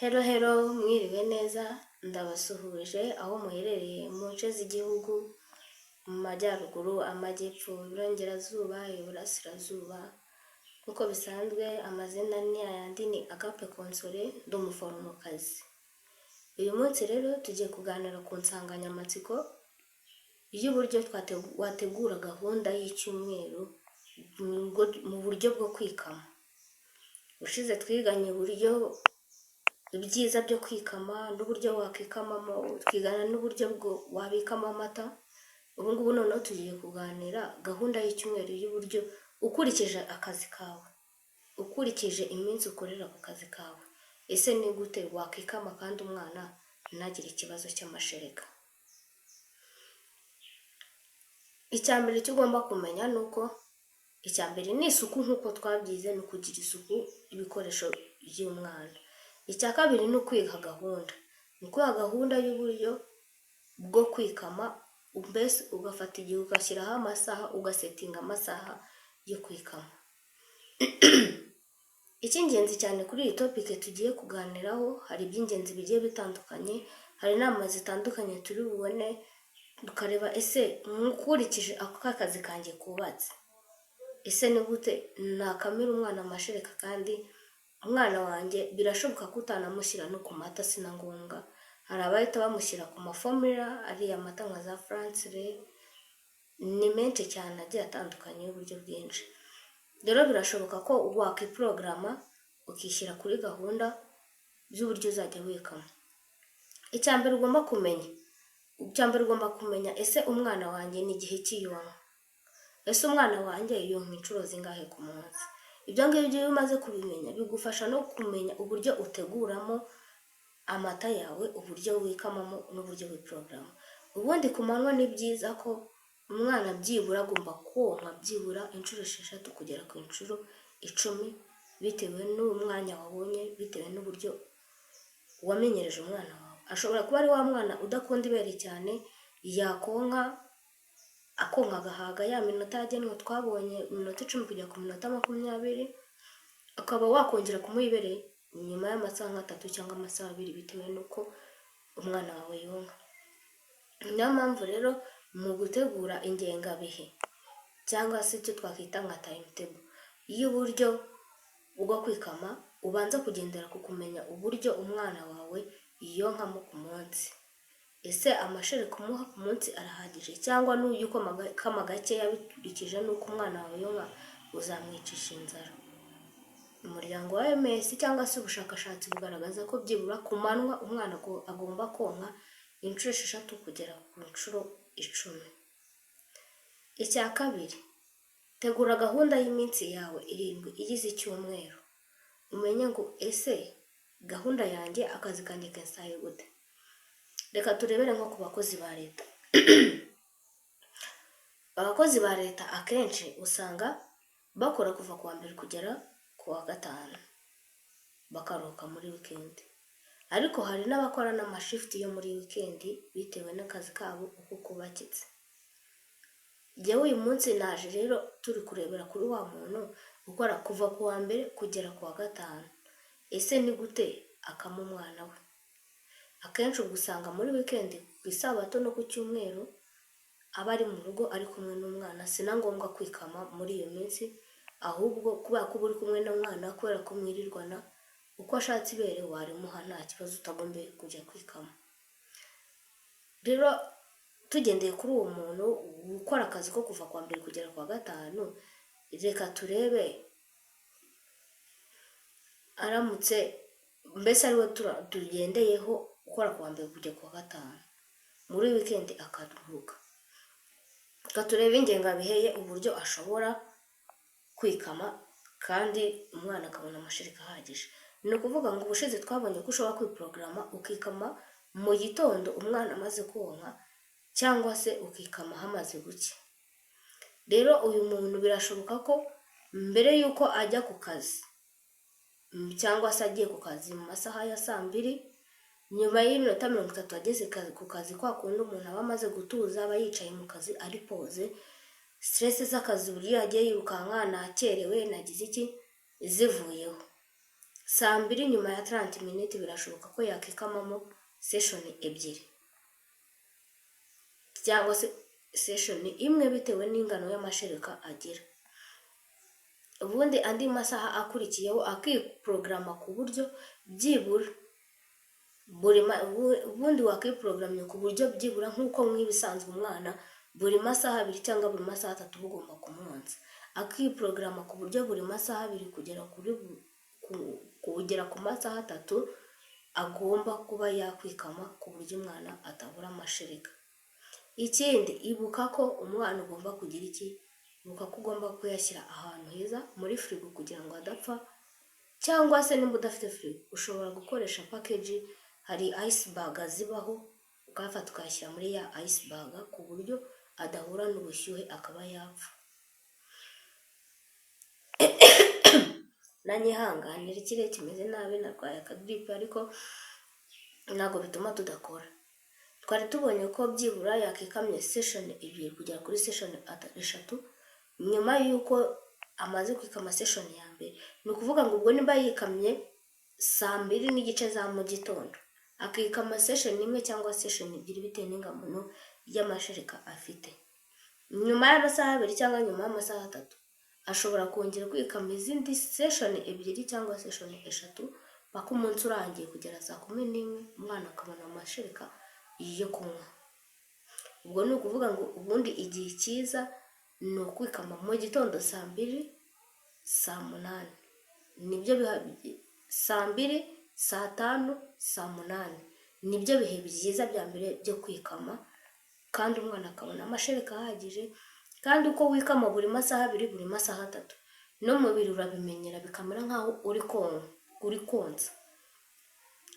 Hello hello, mwiriwe neza, ndabasuhuje aho muherereye mu nce z'igihugu, mu majyaruguru, amajyepfo, iburengerazuba, iburasirazuba. Nk'uko bisanzwe amazina ni ayandi, ni Agape Console, ndi umuforomokazi. Uyu munsi rero tugiye kuganira ku nsanganyamatsiko y'uburyo wategura gahunda y'icyumweru mu buryo bwo kwikama. Ushize twiganye uburyo ibyiza byo kwikama n'uburyo wakikamamo, twigana n'uburyo bwo wabikamo amata. Ubu ngubu noneho tugiye kuganira gahunda y'icyumweru y'uburyo ukurikije akazi kawe, ukurikije iminsi ukorera ku kazi kawe, ese ni gute wakikama kandi umwana ntagire ikibazo cy'amashereka. Icya mbere cyo ugomba kumenya ni uko icya mbere ni isuku, nk'uko twabyize ni ukugira isuku ibikoresho by'umwana. Icya kabiri ni ukwiha gahunda, ni ukwiha gahunda y'uburyo bwo kwikama, mbese ugafata igihe ugashyiraho amasaha, ugasetinga amasaha yo kwikama. Icy'ingenzi cyane kuri iyi topike tugiye kuganiraho, hari iby'ingenzi bigiye bitandukanye, hari inama zitandukanye turi bubone, tukareba ese nkurikije ako kazi kanjye kubatse, ese ni gute nakamira umwana amashereka kandi umwana wanjye birashoboka ko utanamushyira no ku mata, sina ngombwa. Hari abahita bamushyira ku mafomira, ariya mata nka za Francire, ni menshi cyane agiye atandukanye y'uburyo bwinshi. Rero birashoboka ko wakiporogaramu ukishyira kuri gahunda z'uburyo uzajya wikama. Icya mbere ugomba kumenya, ese umwana wanjye ni igihe cy'iyonka, ese umwana wanjye yonka inshuro zingahe ku munsi. Ibyo ngibyo iyo umaze kubimenya bigufasha no kumenya uburyo uteguramo amata yawe, uburyo wikamamo n'uburyo wiporogaramu. Ubundi ku manywa ni byiza ko umwana byibura agomba konka byibura inshuro 6 kugera ku inshuro 10, bitewe n'umwanya wabonye, bitewe n'uburyo wamenyereje umwana wawe. Ashobora kuba ari wa mwana udakunda ibere cyane, yakonka akonka agahaga ya minota yagenwe twabonye, minota 10 kujya ku minota 20, akaba wakongera kumuha ibere nyuma y'amasaha 3 cyangwa amasaha 2, bitewe n'uko umwana wawe yonka. Niyo mpamvu rero mu gutegura ingengabihe cyangwa se icyo twakwita nka timetable y'uburyo bwo kwikama, ubanza kugendera ku kumenya uburyo umwana wawe yonkamo ku munsi. Ese amashereka umuha ku munsi arahagije, cyangwa n'uyu kama gake yabikurikije n'uko umwana wawe yonka uzamwicisha inzara. Umuryango wa MS cyangwa se ubushakashatsi bugaragaza ko byibura ku manywa umwana agomba konka inshuro 6 kugera ku nshuro 10. Icya kabiri, tegura gahunda y'iminsi yawe 7 igize icyumweru. Umenye ngo ese gahunda yanjye, akazi kanjye kasaye gute. Reka turebere nko ku bakozi ba leta. Abakozi ba leta akenshi usanga bakora kuva ku wa mbere kugera ku wa gatanu, bakaruhuka muri weekend. Ariko hari n'abakora n'amashift yo muri weekend bitewe n'akazi kabo uko kubakitse. Jyewe uyu munsi naje rero turi kurebera kuri wa muntu ukora kuva ku wa mbere kugera ku wa gatanu. Ese ni gute akama umwana we. Akenshi usanga muri weekend, ku isabato no ku cyumweru, aba ari mu rugo ari kumwe n'umwana, sina ngombwa kwikama muri iyo minsi, ahubwo kubera ko uri kumwe n'umwana, kubera ko mwirirwana, uko ashatse ibere warimuha nta kibazo, utagombe kujya kwikama. Rero tugendeye kuri uwo muntu ukora akazi ko kuva ku wa mbere kugera ku wa gatanu, reka turebe aramutse mbese ariwe tugendeyeho ukora ku wa mbere kujya ku wa gatanu, muri weekend akaruhuka. Reka turebe ingengabihe ye uburyo ashobora kwikama kandi umwana akabona amashereka ahagije. Ni ukuvuga ngo ubushize twabonye ko ushobora kwiporogaramu ukikama mu gitondo umwana amaze konka, cyangwa se ukikama hamaze gucya. Rero uyu muntu birashoboka ko mbere y'uko ajya ku kazi, cyangwa se agiye ku kazi mu masaha ya 2, nyuma y'iminota 30 ageze ku kazi, kwa kundi umuntu aba amaze gutuza, aba yicaye mu kazi ari pose, stress z'akazi uburyo yagiye yirukanka, nakerewe, nagize iki, zivuyeho. saa 2 nyuma ya 30 minutes birashoboka ko yakikamamo session ebyiri cyangwa se session imwe bitewe n'ingano y'amashereka agira. Ubundi andi masaha akurikiyeho akiprograma ku buryo byibura ubundi wakiprogramye ku buryo byibura nk'uko mwibisanzwe umwana buri masaha 2 cyangwa buri masaha 3 bugomba kumwonsa. Akiprograma ku buryo buri masaha 2 kugera ku masaha 3 agomba kuba yakwikama ku buryo umwana atabura amashereka. Ikindi ibuka ko umwana ugomba kugira ibuka ko ugomba kuyashyira ahantu heza muri firigo kugira ngo adapfa, cyangwa se nimba udafite firigo ushobora gukoresha package. Hari ice bag zibaho ukafata ukayashyira muri ya ice bag ku buryo adahura n'ubushyuhe akaba yapfa. Nanyihanganira ikirere kimeze nabi, narwaye akagripe ariko ntabwo bituma tudakora. Twari tubonye ko byibura yakikamye session 2 kugera kuri session 3 nyuma yuko amaze kwikama session ya mbere. Ni ukuvuga ngo ubwo nimba yikamye saa 2:30 za mu gitondo akikama session 1 cyangwa session 2 bitewe n'ingano y'amashereka afite, nyuma y'amasaha 2 cyangwa nyuma y'amasaha 3 ashobora kongera kwikama izindi session 2 cyangwa session 3 paka umunsi urangiye kugera saa 11 umwana akabona amashereka yo kunywa. Ubwo ni ukuvuga ngo ubundi igihe cyiza ni ukwikama mu gitondo saa 2 saa 8, nibyo saa 2 saa 5 saa 8 nibyo bihe byiza bya mbere byo kwikama, kandi umwana akabona amashereka ahagije. Kandi uko wikama buri masaha 2 buri masaha 3 no mubiri urabimenyera bikamera nkaho uri konsa,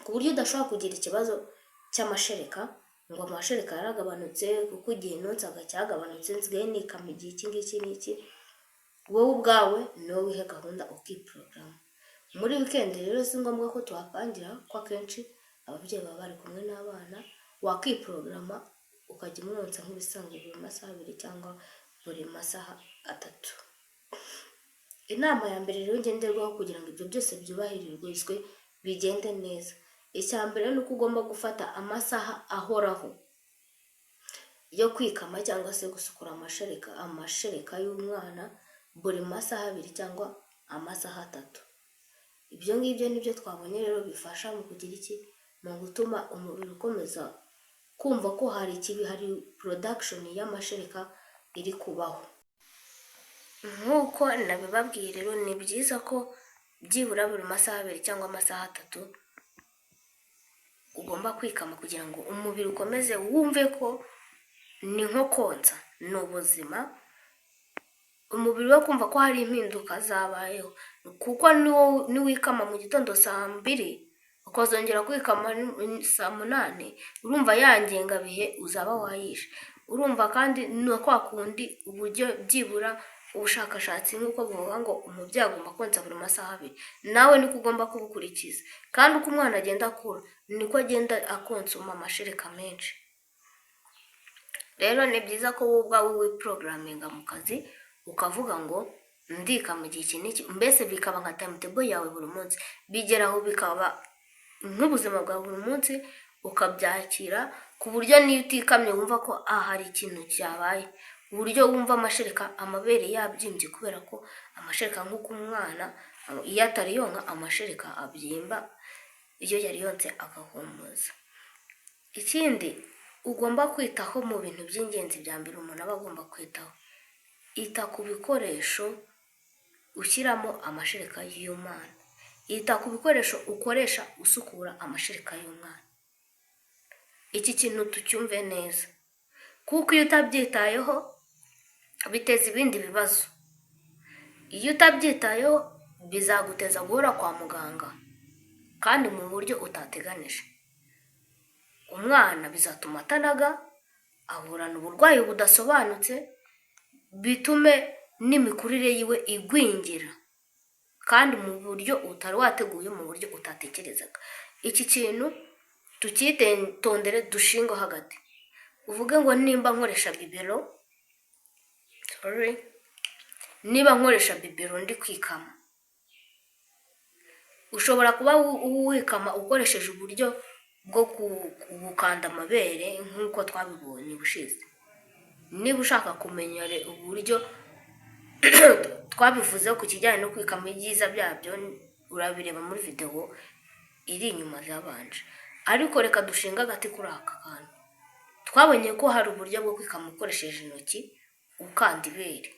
ku buryo udashobora kugira ikibazo cy'amashereka ngo amashereka yaragabanutse kuko igihe nonsa agacyagabanutse nsigaye nikama igihe iki n'iki. Wowe ubwawe niwe wihe gahunda ukiprograma. Muri weekend rero si ngombwa ko tuhapangira ko akenshi ababyeyi baba bari kumwe n'abana, wakiprograma ukajya umwonsa nk'ibisanzwe buri masaha 2 cyangwa buri masaha 3. Inama ya mbere rero ngenderwaho kugira ngo ibyo byose byubahirizwe bigende neza, icya mbere ni uko ugomba gufata amasaha ahoraho yo kwikama cyangwa se gusukura amashereka y'umwana buri masaha 2 cyangwa amasaha 3. Ibyo ngibyo nibyo twabonye rero bifasha mu kugira mu gutuma umubiri ukomeza kumva ko hari production y'amashereka iri kubaho. Nk'uko nabibabwiye rero ni byiza ko byibura buri masaha 2 cyangwa amasaha 3 ugomba kwikama kugira ngo umubiri ukomeze wumve ko ni nko konsa, ni ubuzima. Umubiri wo kumva ko hari impinduka zabayeho, kuko niwikama mu gitondo saa 2 ukazongera kwikama saa 8 urumva yangenga bihe uzaba wayishe. Urumva kandi no kwa kundi uburyo byibura ubushakashatsi nk'uko buvuga ngo umubyeyi agomba konsa buri masaha 2, nawe niko ugomba kubukurikiza. Kandi uko umwana agenda akura niko agenda akonsoma amashereka menshi. Rero ni byiza ko wowe ubwawe wiprograminga mu kazi ukavuga ngo ndikama igihe iki n'iki, mbese bikaba nka timetable yawe buri munsi, bigeraho bikaba nk'ubuzima bwa buri munsi ukabyakira, ku buryo niyo utikamye wumva ko hari ikintu cyabaye, uburyo wumva amashereka amabere yabyimbye kubera ko amashereka nk'uko umwana iyo atari yonka amashereka abyimba, iyo yari yonse agahumuza. Ikindi ugomba kwitaho mu bintu by'ingenzi bya mbere umuntu aba agomba kwitaho, ita ku bikoresho ushyiramo amashereka y'umwana, ita ku bikoresho ukoresha usukura amashereka y'umwana. Iki kintu tucyumve neza, kuko iyo utabyitayeho biteza ibindi bibazo. Iyo utabyitayeho bizaguteza guhora kwa muganga kandi mu buryo utateganije. Umwana bizatuma atanaga, ahorana uburwayi budasobanutse, bitume n'imikurire yiwe igwingira kandi mu buryo utari wateguye, mu buryo utatekerezaga. Iki kintu tukitondere dushingo hagati. Uvuge ngo niba nkoresha bibero ndi kwikama, ushobora kuba wikama ukoresheje uburyo bwo gukanda amabere nk'uko twabibonye ubushize. Niba ushaka kumenya uburyo twabivuze ku kijyanye no kwikama ibyiza byabyo, urabireba muri video iri inyuma zabanje. Ariko reka dushinga agati kuri aka kantu. Twabonye ko hari uburyo bwo kwikama ukoresheje intoki ukanda ibere.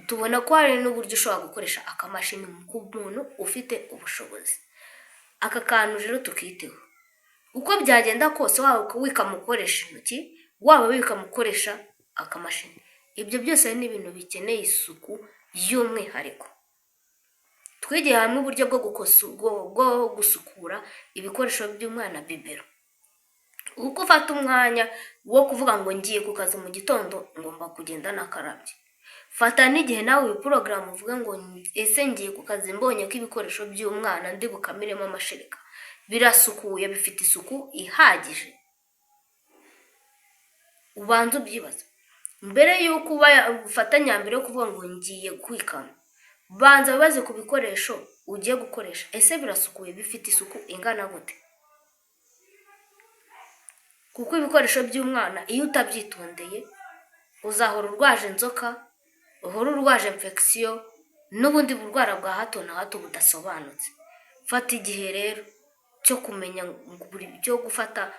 Tubona ko hari n'uburyo ushobora gukoresha akamashini ku muntu ufite ubushobozi. Aka kantu rero tukiteho. Uko byagenda kose, waba wikama ukoresha intoki, waba wikama ukoresha akamashini, ibyo byose ni ibintu bikeneye isuku y'umwihariko. Twigiye hamwe uburyo bwo gusukura ibikoresho by'umwana bibero. Uko ufata umwanya wo kuvuga ngo ngiye ku kazi mu gitondo ngomba kugenda nakarabye. Fata n'igihe nawe uyu program uvuga ngo ese ngiye ku kazi mbonye ko ibikoresho by'umwana ndi bukamiremo amashereka birasukuye, bifite isuku ihagije. Ubanza ubyibaza mbere yuko ufatanya mbere yo kuvuga ngo ngiye kwikama. Banza wibaze ku bikoresho ugiye gukoresha, ese birasukuye, bifite isuku ingana gute? Kuko ibikoresho by'umwana iyo utabyitondeye uzahora urwaje inzoka, uhora urwaje infection n'ubundi burwara bwa hato na hato budasobanutse. Fata igihe rero cyo kumenya cyo gufata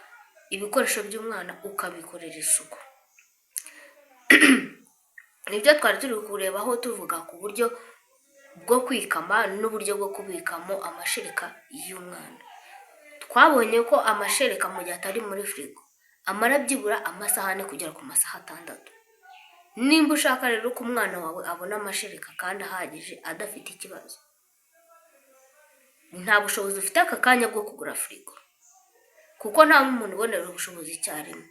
ibikoresho by'umwana ukabikorera isuku. Nibyo twari turi kurebaho tuvuga ku buryo bwo kwikama n'uburyo bwo kubikamo amashereka y'umwana. Twabonye ko amashereka mu gihe atari muri firigo amara byibura amasaha 4 kugera ku masaha 6. Nimba ushaka rero ko umwana wawe abona amashereka kandi ahagije adafite ikibazo, nta bushobozi ufite aka kanya bwo kugura firigo, kuko nta muntu ubonera ubushobozi cyarimo.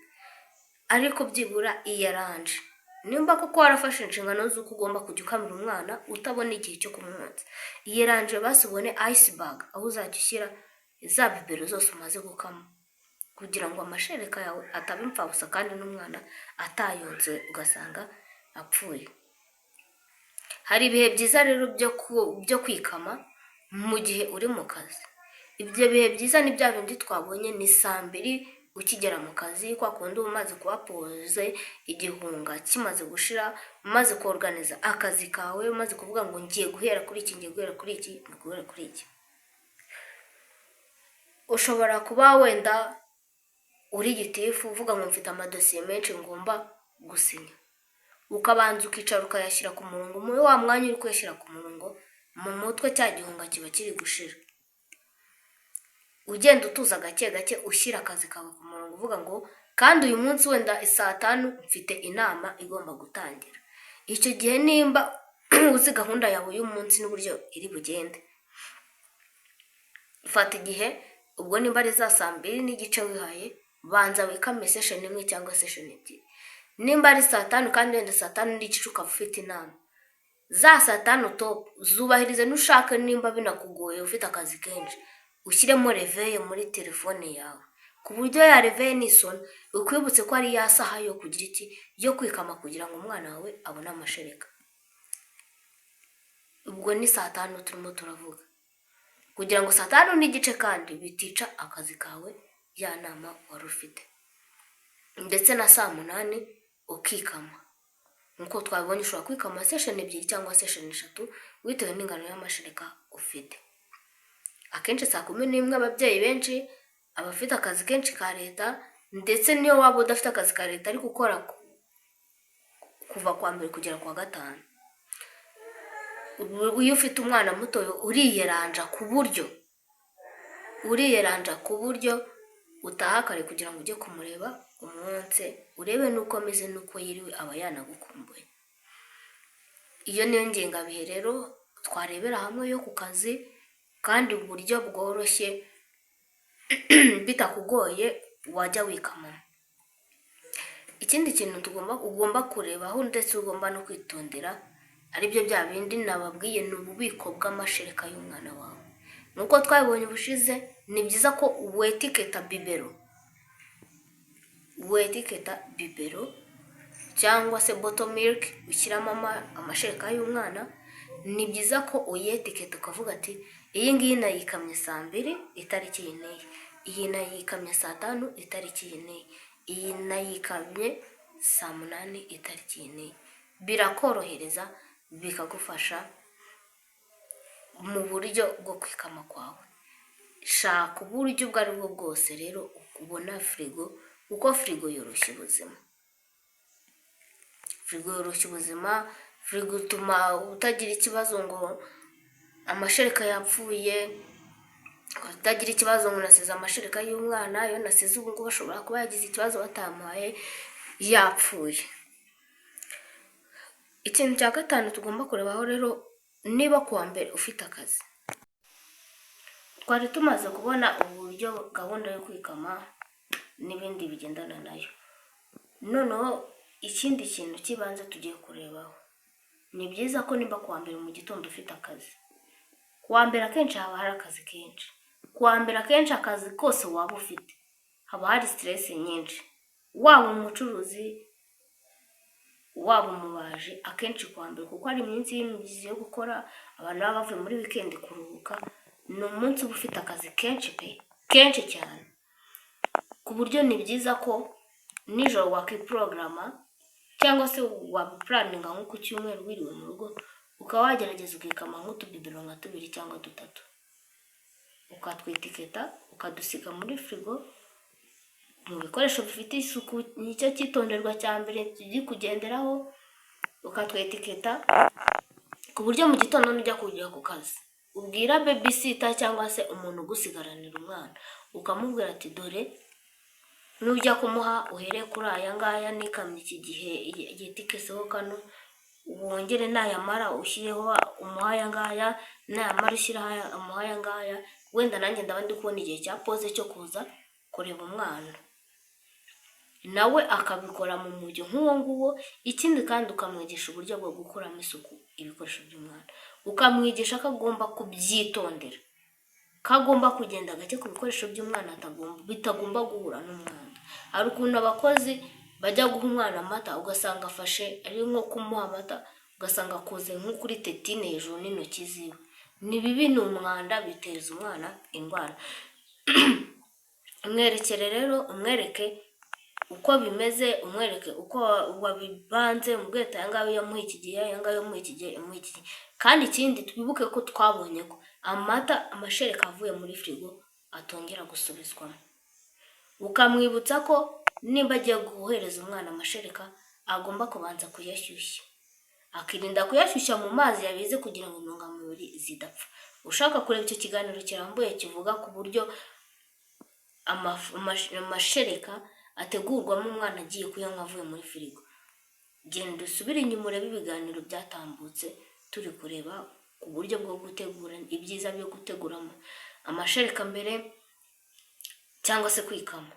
Ariko byibura iyaranje, nimba koko warafashe inshingano z'uko ugomba kujya ukamira umwana utabona igihe cyo kumwonsa, iyaranje basubone iceberg aho uzajya ushyira za bibero zose umaze gukama, kugira ngo amashereka yawe ataba impfabusa kandi n'umwana atayonze ugasanga apfuye. Hari ibihe byiza rero byo kwikama mu gihe uri mu kazi. Ibyo bihe byiza ni bya bindi twabonye ni saa 2 ukigera mu kazi, kwa kundi umaze kuba pose, igihunga kimaze gushira, umaze kuorganiza akazi kawe, umaze kuvuga ngo ngiye guhera kuri iki, ngiye guhera kuri iki, guhera kuri iki. Ushobora kuba wenda uri gitifu uvuga ngo mfite amadosiye menshi ngomba gusinya, ukabanza ukicara ukayashyira ku murongo. Muri wa mwanya uri kuyashyira ku murongo, mu mutwe cya gihunga kiba kiri gushira. Ugenda utuza gake gake ushyira akazi kawe ku murongo, uvuga ngo kandi uyu munsi wenda saa 5 mfite inama igomba gutangira. Icyo gihe nimba uzi gahunda yawe y'umunsi n'uburyo iri bugende, fata igihe ubwo nimba ari za saa 2 n'igice wihaye, banza wikame session 1 cyangwa session 2. Nimba ari saa 5 kandi wenda saa 5 n'igice ukafite inama, za saa 5 top zubahirize. Nushaka nimba binakugoye ufite akazi kenshi, ushyiremo reveille muri telefone yawe, ku buryo ya reveille nisona ukwibutse ko ari ya saha yo kugira iki, yo kwikama kugira ngo umwana wawe abone amashereka. Ubwo ni saa 5 turimo turavuga, kugira ngo saa 5 n'igice kandi bitica akazi kawe ya nama wari ufite. Ndetse na saa 8 ukikama. Nkuko twabonye ushobora kwikama session 2 cyangwa session 3 bitewe n'ingano y'amashereka ufite. Akenshi saa 11 ababyeyi benshi abafite akazi kenshi ka leta, ndetse niyo waba udafite akazi ka leta ariko ukora kuva kwa mbere kugera kwa 5, iyo ufite umwana muto uriyeranja ku buryo utaha kare kugira ngo ujye kumureba umunsi urebe nuko ameze nuko yiriwe aba yanagukumbuye. Iyo niyo ngengabihe rero twarebera hamwe yo ku kazi, kandi uburyo bworoshye bitakugoye wajya wikama. Ikindi kintu ugomba kurebaho ndetse ugomba no kwitondera, ari byo bya bindi nababwiye, ni ububiko bw'amashereka y'umwana wawe. Nuko twabonye ubushize, ni byiza ko wetiketa bibero cyangwa se bottle milk ushyiramo amashereka y'umwana. Ni byiza ko uyetiketa ukavuga ati iyi ngiyi nayikamye saa 2 itariki iyi n'iyi, iyi nayikamye saa 5 itariki iyi n'iyi, iyi nayikamye saa 8 itariki iyi n'iyi. Birakorohereza bikagufasha mu buryo bwo kwikama kwawe. Shaka uburyo ubwo ari bwo bwose rero ubona firigo, kuko firigo yoroshya ubuzima. Firigo yoroshya ubuzima, firigo ituma utagira ikibazo ngo amashereka yapfuye, utagira ikibazo ngo nasize amashereka y'umwana, iyo nasize ubu ngubu ashobora kuba yagize ikibazo batamuhaye yapfuye. Ikintu cya gatanu tugomba kurebaho rero, niba kuwa mbere ufite akazi, twari tumaze kubona uburyo gahunda yo kwikama n'ibindi bigendana nayo. Noneho ikindi kintu cy'ibanze tugiye kurebaho, ni byiza ko niba kuwa mbere mu gitondo ufite akazi, kuwa mbere akenshi haba hari akazi kenshi, kuwa mbere akenshi akazi kose waba ufite haba hari stress nyinshi, waba umucuruzi waba umubaji, akenshi kuwa mbere kuko hari iminsi y'imizi yo gukora, abantu baba bavuye muri weekend kuruhuka, ni umunsi uba ufite akazi kenshi cyane, ku buryo ni byiza ko nijoro wakiprograma cyangwa se wapuraninga nko ku cyumweru wiriwe mu rugo, ukaba wagerageza ukikama nk'utubibiro nka 2 cyangwa 3, ukatwitiketa ukadusiga muri firigo mu bikoresho bifite isuku. Nicyo cyitonderwa cya mbere tugiye kugenderaho, ukatwetiketa ku buryo mu gitondo nujya kujya ku kazi ubwira babysitter cyangwa se umuntu ugusigaranira umwana, ukamubwira ati dore nujya kumuha uhere kuri aya ngaya nikamye iki gihe igitikeseho kano, wongere nayamara ushyireho umuhaya ngaya, nayamara ushyiraho umuhaya ngaya, wenda nanjye ndaba ndi kubona igihe cya pause cyo kuza kureba umwana, nawe akabikora mu mujyo nk'uwo nguwo. Ikindi kandi ukamwigisha uburyo bwo gukuramo isuku ibikoresho by'umwana, ukamwigisha ko agomba kubyitondera, kagomba kugenda gake ku bikoresho by'umwana, bitagomba guhura n'umwana. Hari ukuntu abakozi bajya guha umwana amata ugasanga afashe ari nko kumuha amata, ugasanga akoze nko kuri tetine hejuru n'intoki ziwe, ni bibi, ni umwanda, biteza umwana indwara. Umwerekere rero, umwereke uko bimeze, umwereke uko wabibanze, umubwete ayangaya yamuha iki gihe, ayangaya yamuha iki gihe, yamuha iki gihe. Kandi ikindi twibuke ko twabonye ko amata, amashereka avuye muri firigo atongera gusubizwamo, ukamwibutsa ko nimba agiye guhereza umwana amashereka agomba kubanza kuyashyushya, akirinda kuyashyushya mu mazi yabize kugira ngo intungamubiri zidapfa. Ushaka kureba icyo kiganiro kirambuye kivuga ku buryo amashereka ategurwamo umwana agiye kuyanywa avuye muri firigo, genda usubire inyuma urebe ibiganiro byatambutse turi kureba ku buryo bwo gutegura, ibyiza byo guteguramo amashereka mbere cyangwa se kwikama.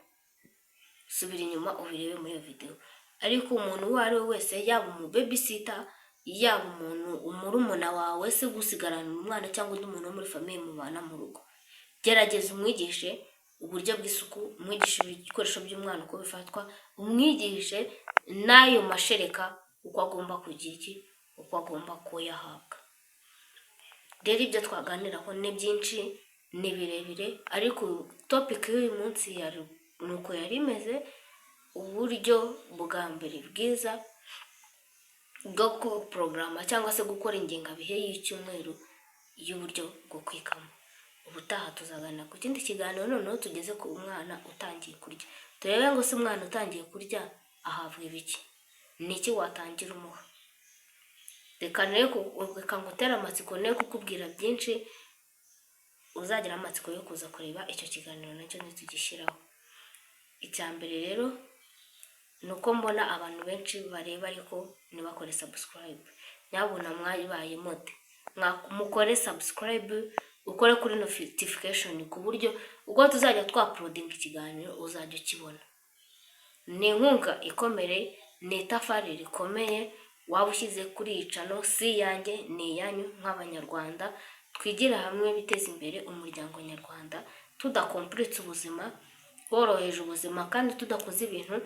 Subira inyuma ubirebe muri iyo video. Ariko umuntu uwo ari we wese, yaba umu babysitter, yaba umuntu umurumuna wawe se gusigarana umwana cyangwa undi muntu wo muri famille mubana mu rugo, gerageza umwigishe uburyo bw'isuku, umwigishe ibikoresho by'umwana uko bifatwa, umwigishe n'ayo mashereka uko agomba kugira iki, uko agomba kuyahabwa. Rero ibyo twaganiraho ni byinshi, ni birebire, ariko topic y'uyu munsi nuko yari imeze, uburyo bwa mbere bwiza bwo kuprograma cyangwa se gukora ingengabihe y'icyumweru y'uburyo bwo kwikama. Ubutaha tuzaganira ku kindi kiganiro, noneho tugeze ku mwana utangiye kurya, turebe ngo se umwana utangiye kurya ahabwa ibiki, niki watangira umuha. Reka ngutera amatsiko ne kukubwira byinshi, uzagira amatsiko yo kuza kureba icyo kiganiro nacyo nitugishyiraho. Icya mbere rero nuko mbona abantu benshi bareba ariko ntibakore subscribe. Nyabuna mwayibaye mode, mukore subscribe, ukore kuri notification ku buryo ubwo tuzajya twaploading ikiganiro uzajya ukibona. Ni inkunga ikomere, ni itafari rikomeye waba ushyize kuri iyi channel, si yanjye ni iyanyu nk'abanyarwanda. Twigira hamwe biteza imbere umuryango nyarwanda, tudakomplitse ubuzima, tworoheje ubuzima, kandi tudakoze ibintu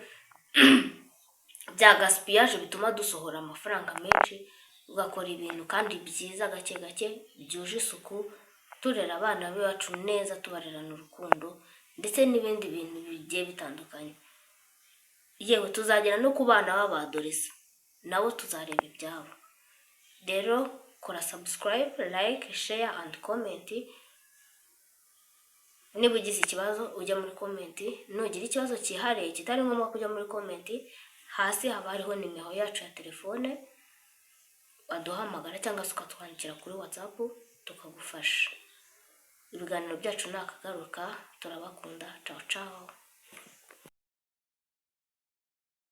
bya gaspillage bituma dusohora amafaranga menshi, ugakora ibintu kandi byiza gake gake byuje isuku turera abana bacu neza, tubarerana urukundo ndetse n'ibindi bintu bigiye bitandukanye. Yewe tuzagera no ku bana b'abadoresa nabo tuzareba ibyabo. Rero kora subscribe, like, share and comment. Niba ugize ikibazo ujya muri comment, nugira ikibazo cyihariye kitari ngombwa kujya muri comment, hasi haba hariho nimero yacu ya telefone, waduhamagara cyangwa se ukatwandikira kuri WhatsApp tukagufasha. Ibiganiro byacu nakagaruka, turabakunda. Ciao ciao.